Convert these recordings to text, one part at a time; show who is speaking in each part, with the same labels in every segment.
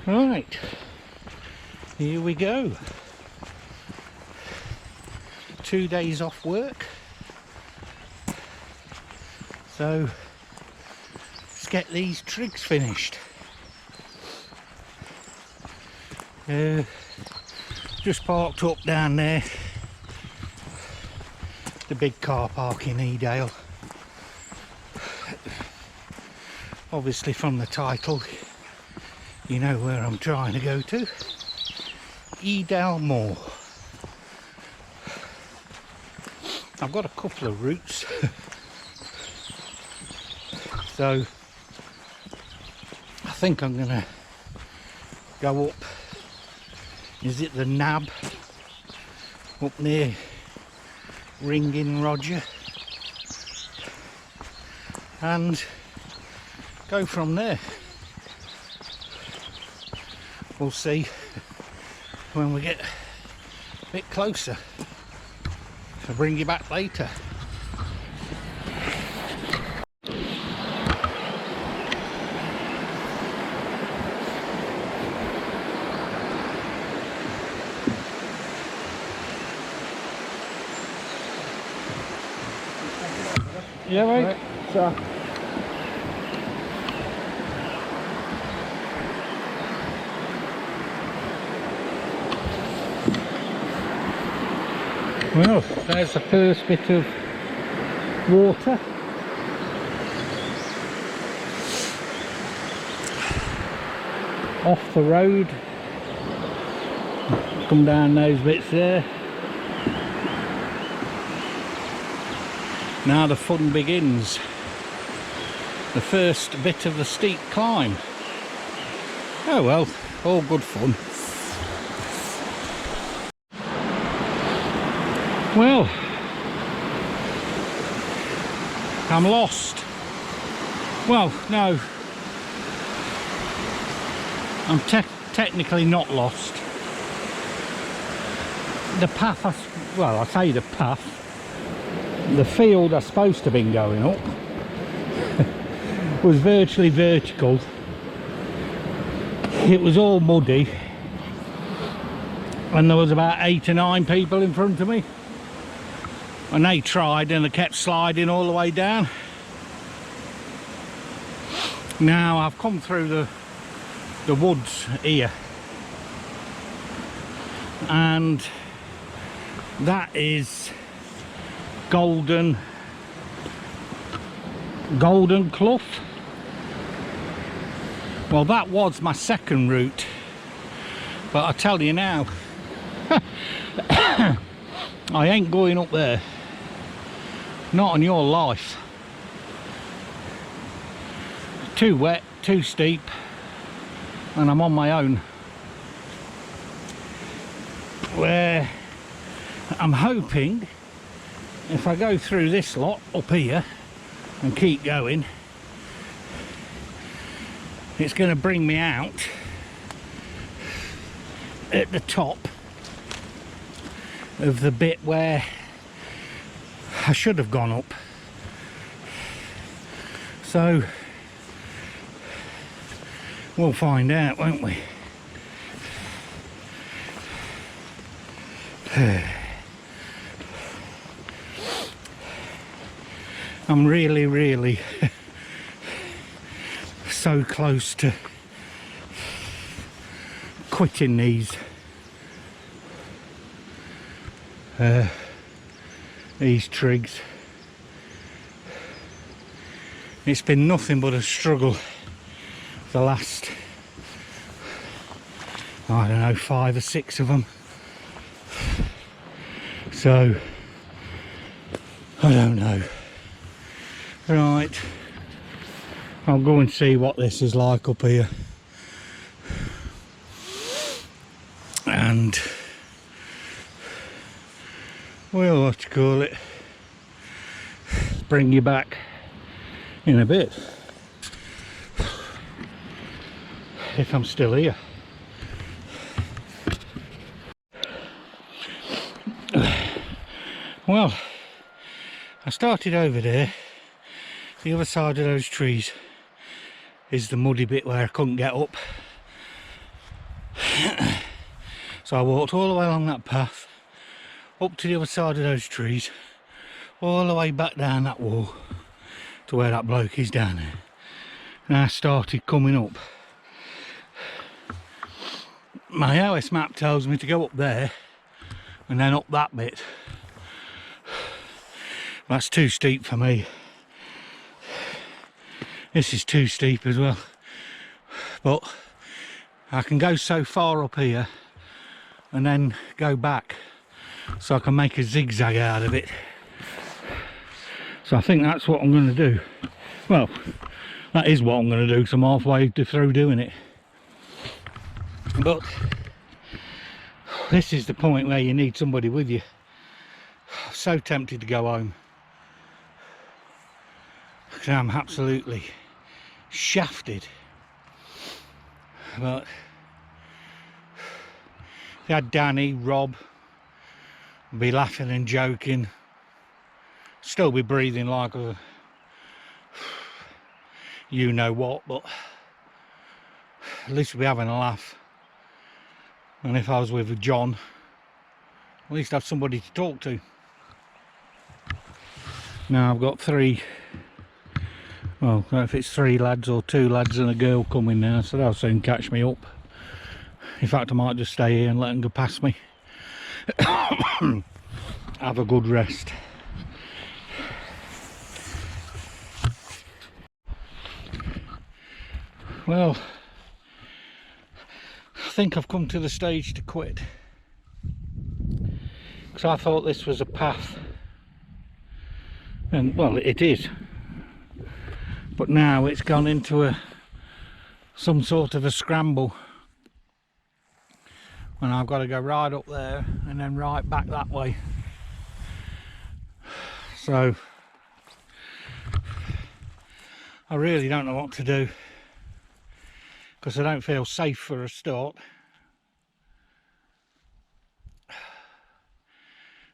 Speaker 1: Right, here we go. 2 days off work, so let's get these trigs finished. Just parked up down there, the big car park in Edale. Obviously from the title you know where I'm trying to go to. Edale Moor. I've got a couple of routes so I think I'm gonna go up, is it the Nab, up near Ringing Roger, and go from there. We'll see when we get a bit closer. I'll bring you back later. Yeah, right. So. Well, there's the first bit of water. Off the road. Come down those bits there. Now the fun begins. The first bit of the steep climb. Oh well, all good fun. Well, I'm lost. Well, no, I'm technically not lost. The path, I say the path, the field I supposed to have been going up was virtually vertical. It was all muddy and there was about 8 or 9 people in front of me. And they tried and they kept sliding all the way down. Now I've come through the woods here, and that is Golden Clough. Well, that was my second route, but I tell you now, I ain't going up there. Not on your life. Too wet, too steep, and I'm on my own. Where I'm hoping if I go through this lot up here and keep going, it's going to bring me out at the top of the bit where I should have gone up. So we'll find out, won't we? I'm really so close to quitting these trigs. It's been nothing but a struggle the last, I don't know, 5 or 6 of them. So I don't know. Right, I'll go and see what this is like up here, and we'll what you call it, bring you back in a bit if I'm still here. Well, I started over there. The other side of those trees is the muddy bit where I couldn't get up, So I walked all the way along that path, up to the other side of those trees, all the way back down that wall to where that bloke is down there. And I started coming up. My OS map tells me to go up there and then up that bit. That's too steep for me. This is too steep as well. But I can go so far up here and then go back, so I can make a zigzag out of it. So I think that's what I'm going to do. Well, that is what I'm going to do, because I'm halfway through doing it. But this is the point where you need somebody with you. So tempted to go home, because I'm absolutely shafted. But if you had Danny, Rob, I'd be laughing and joking, still be breathing like a you know what, but at least we'd be having a laugh. And if I was with John, at least have somebody to talk to. Now I've got three, well, I don't know if it's 3 lads or 2 lads and a girl coming now, so they'll soon catch me up. In fact, I might just stay here and let them go past me. Have a good rest. Well, I think I've come to the stage to quit, because I thought this was a path, and well, it is, but now it's gone into some sort of a scramble, and I've got to go right up there and then right back that way. So I really don't know what to do, because I don't feel safe for a start.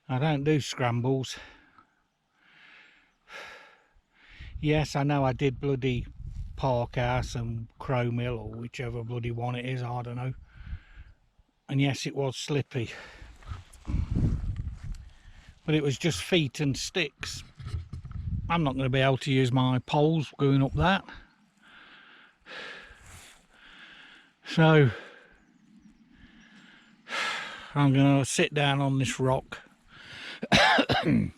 Speaker 1: I don't do scrambles. Yes, I know I did bloody Parkhouse and Crow Mill, or whichever bloody one it is, I don't know. And yes, it was slippy. But it was just feet and sticks. I'm not going to be able to use my poles going up that. So I'm going to sit down on this rock and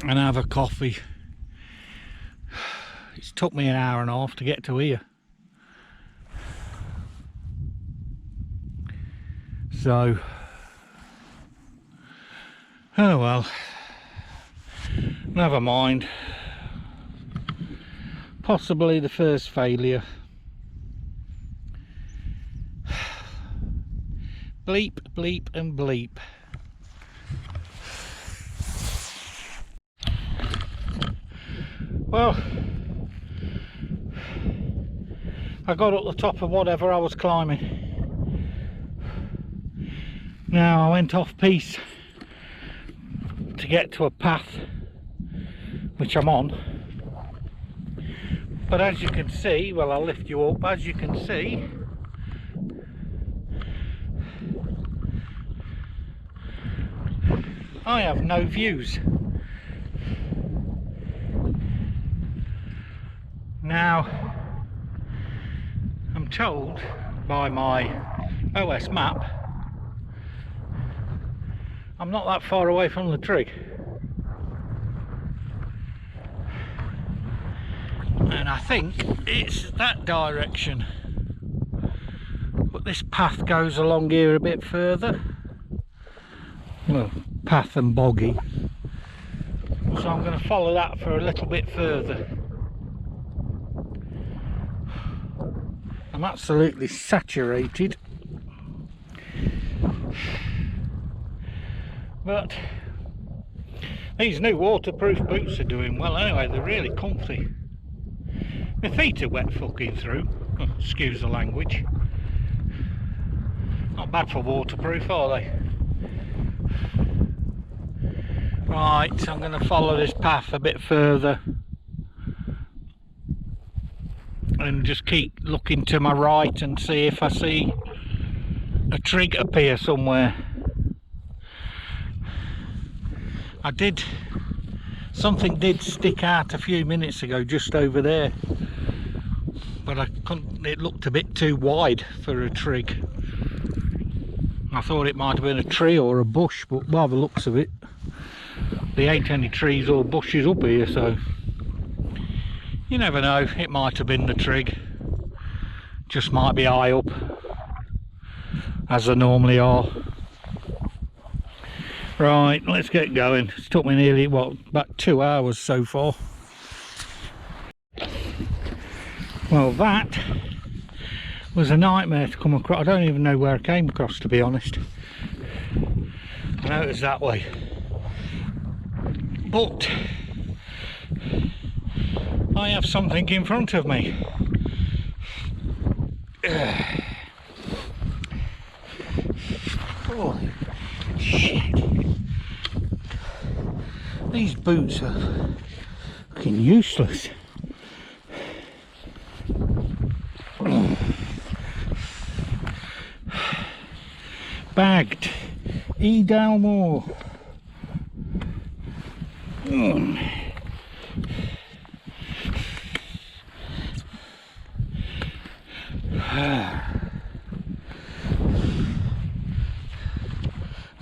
Speaker 1: have a coffee. It's took me an hour and a half to get to here. So, oh well, never mind. Possibly the first failure. Bleep, bleep and bleep. Well, I got up the top of whatever I was climbing. Now I went off piste to get to a path which I'm on, but as you can see, well, I'll lift you up, as you can see, I have no views. Now I'm told by my OS map I'm not that far away from the trig, and I think it's that direction, but this path goes along here a bit further. Well, path and boggy, so I'm going to follow that for a little bit further. I'm absolutely saturated, but these new waterproof boots are doing well anyway. They're really comfy. My feet are wet fucking through, excuse the language. Not bad for waterproof, are they? Right, I'm going to follow this path a bit further and just keep looking to my right and see if I see a trig appear somewhere. Something did stick out a few minutes ago just over there, but I couldn't, it looked a bit too wide for a trig. I thought it might have been a tree or a bush, but by the looks of it, there ain't any trees or bushes up here, so you never know, it might have been the trig. Just might be high up, as they normally are. Right, let's get going. It's took me nearly, what, about 2 hours so far. Well, that was a nightmare to come across. I don't even know where I came across, to be honest. I know it was that way. But I have something in front of me. Holy shit. These boots are fucking useless. Bagged edale moor.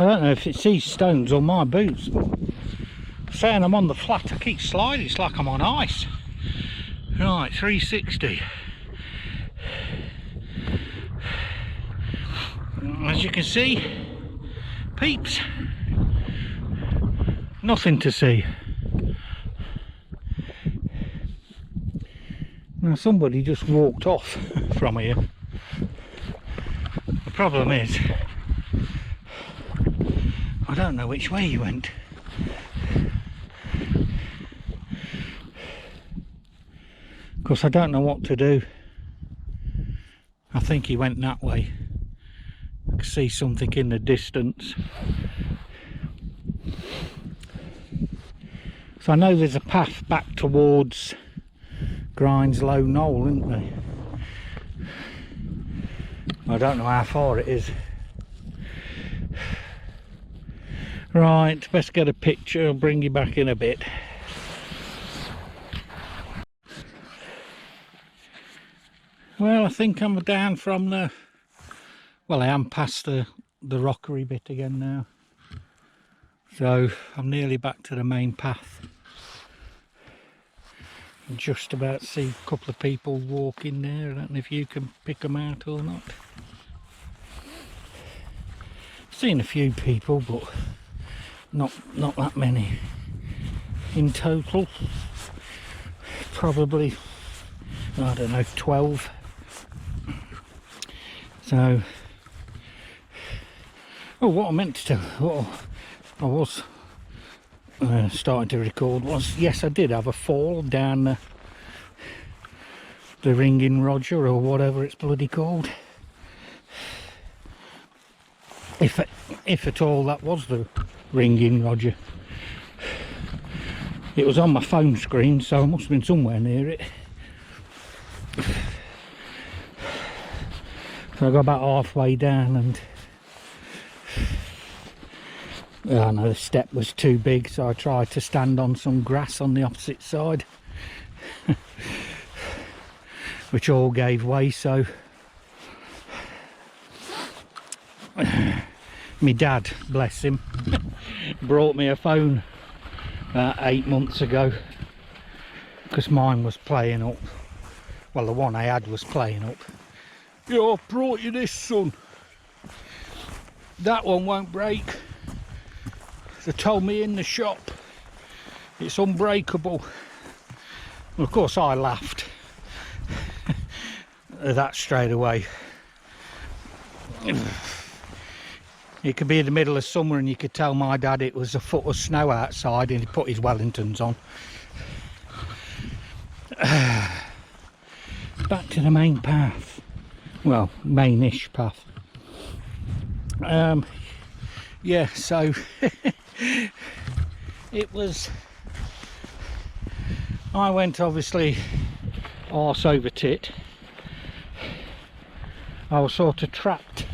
Speaker 1: I don't know if it's these stones or my boots, but saying I'm on the flat, I keep sliding, it's like I'm on ice. Right, 360. As you can see, peeps, nothing to see. Now somebody just walked off from here. The problem is, I don't know which way he went. Because I don't know what to do. I think he went that way. I can see something in the distance. So I know there's a path back towards Low Knoll, isn't there? I don't know how far it is. Right, best get a picture. I'll bring you back in a bit. Well, I think I'm down from the... Well, I am past the rockery bit again now. So I'm nearly back to the main path. I'm just about to see a couple of people walking there. I don't know if you can pick them out or not. I've seen a few people, but not that many in total. Probably, I don't know, 12. So, oh, what I meant to do, what I was starting to record was, yes, I did have a fall down the Ringing Roger, or whatever it's bloody called. If at all that was the Ringing Roger. It was on my phone screen, so I must have been somewhere near it. So I got about halfway down and I know the step was too big, so I tried to stand on some grass on the opposite side. Which all gave way, so my dad, bless him, brought me a phone about 8 months ago because mine was playing up. Well, the one I had was playing up. Yeah, I've brought you this, son. That one won't break. They told me in the shop it's unbreakable. Well, of course I laughed at that straight away. It could be in the middle of summer and you could tell my dad it was a foot of snow outside and he put his Wellingtons on. Back to the main path. Well, main-ish path. Yeah, so it was, I went obviously arse over tit, I was sort of trapped.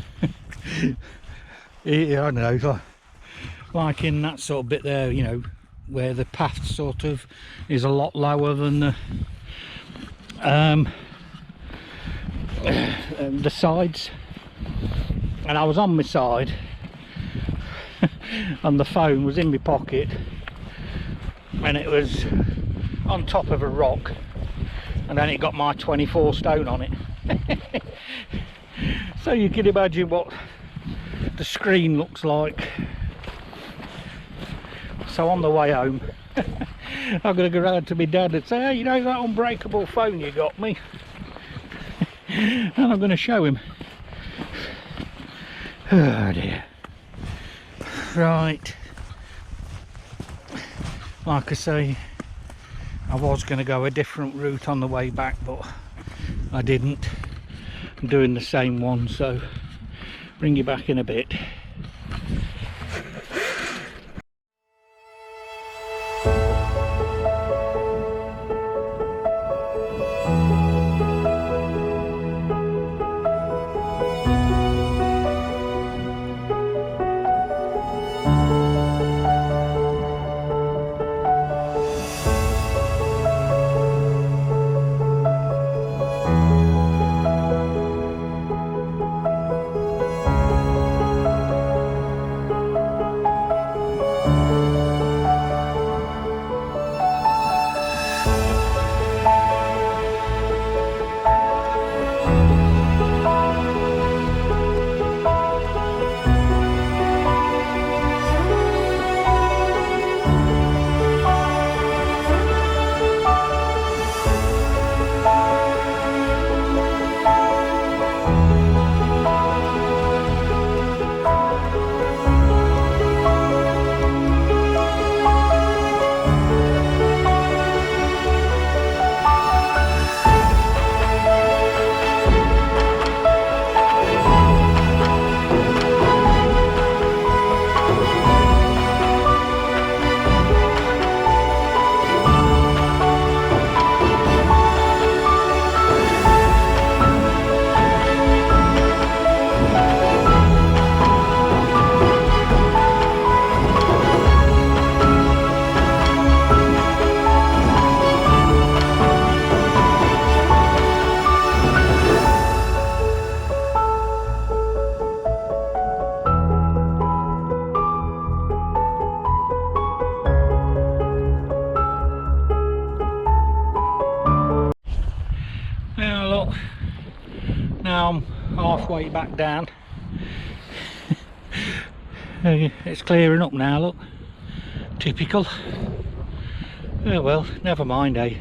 Speaker 1: Yeah, I know, like in that sort of bit there, you know, where the path sort of is a lot lower than the sides, and I was on my side and the phone was in my pocket and it was on top of a rock, and then it got my 24 stone on it. So you can imagine what the screen looks like. So on the way home I'm going to go round to my dad and say, hey, you know that unbreakable phone you got me? And I'm going to show him. Oh dear. Right, like I say, I was going to go a different route on the way back, but I didn't. I'm doing the same one, so bring you back in a bit. Now I'm halfway back down. It's clearing up now, look. Typical. Oh well, never mind, eh?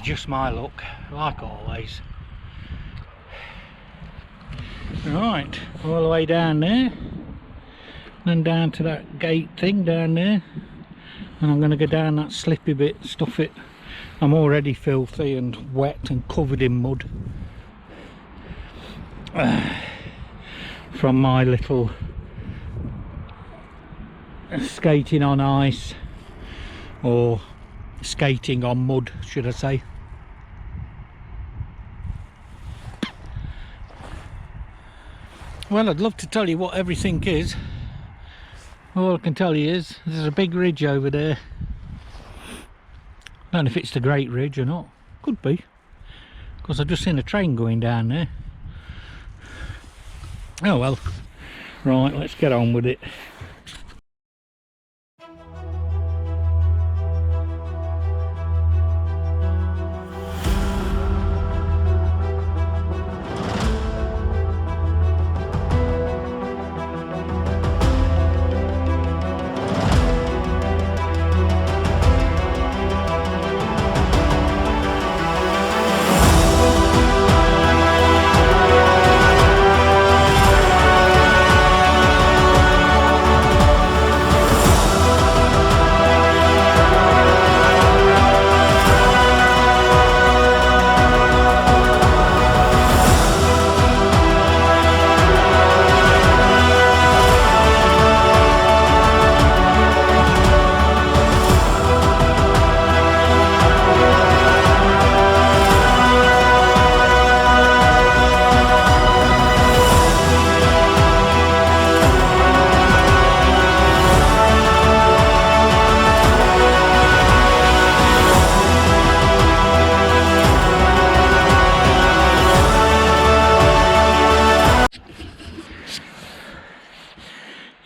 Speaker 1: Just my luck, like always. Right, all the way down there, then down to that gate thing down there, and I'm going to go down that slippy bit, stuff it. I'm already filthy and wet and covered in mud from my little skating on ice, or skating on mud, should I say. Well, I'd love to tell you what everything is. All I can tell you is there's a big ridge over there. I don't know if it's the Great Ridge or not. Could be, because I've just seen a train going down there. Oh well. Right, let's get on with it.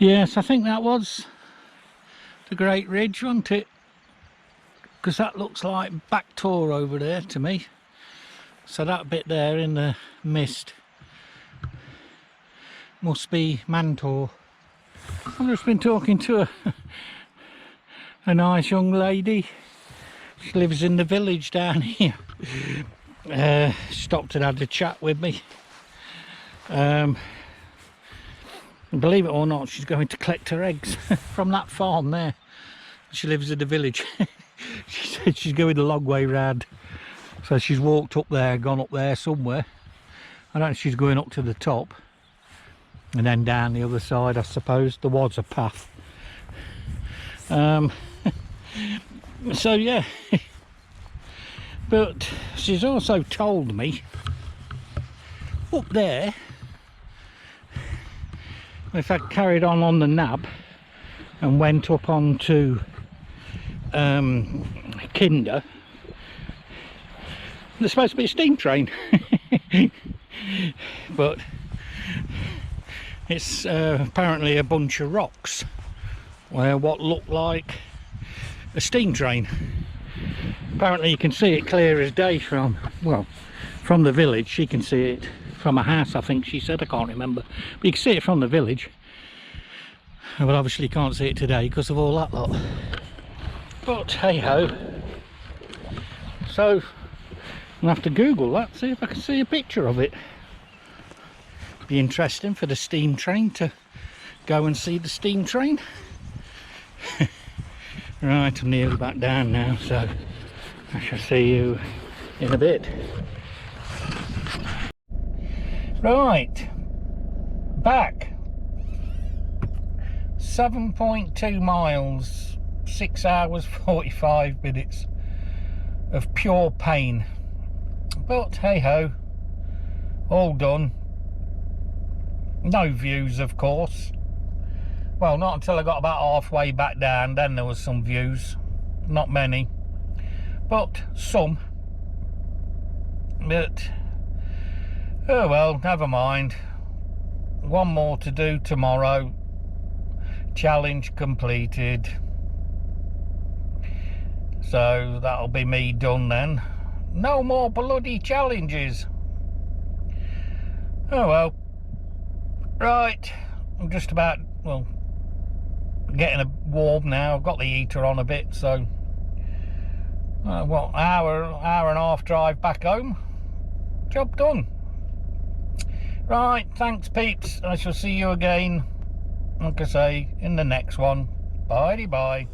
Speaker 1: Yes, I think that was the Great Ridge, wasn't it? Because that looks like back Tor over there to me. So that bit there in the mist must be Mantor. I've just been talking to a nice young lady. She lives in the village down here. Stopped and had a chat with me. Believe it or not, she's going to collect her eggs from that farm there. She lives in the village. She said she's going the long way round. So she's walked up there, gone up there somewhere. I don't know if she's going up to the top. And then down the other side, I suppose. There was a path. So yeah. But she's also told me up there, if I carried on the nab and went up onto Kinder, there's supposed to be a steam train. But it's apparently a bunch of rocks where what looked like a steam train. Apparently you can see it clear as day from, well, from the village. She can see it from a house, I think she said, I can't remember, but you can see it from the village. But obviously you can't see it today because of all that lot. But hey ho. So I'll have to Google that, see if I can see a picture of it. Be interesting for the steam train to go and see the steam train. Right, I'm nearly back down now, so I shall see you in a bit. Right, back. 7.2 miles, 6 hours 45 minutes of pure pain. But hey ho, all done. No views, of course. Well, not until I got about halfway back down, then there was some views. Not many, but some. But oh well, never mind. One more to do tomorrow. Challenge completed. So that'll be me done then. No more bloody challenges. Oh well. Right, I'm just about, well, getting warm now. I've got the heater on a bit, so what, hour and a half drive back home. Job done. Right, thanks peeps. I shall see you again, like I say, in the next one. Bye bye.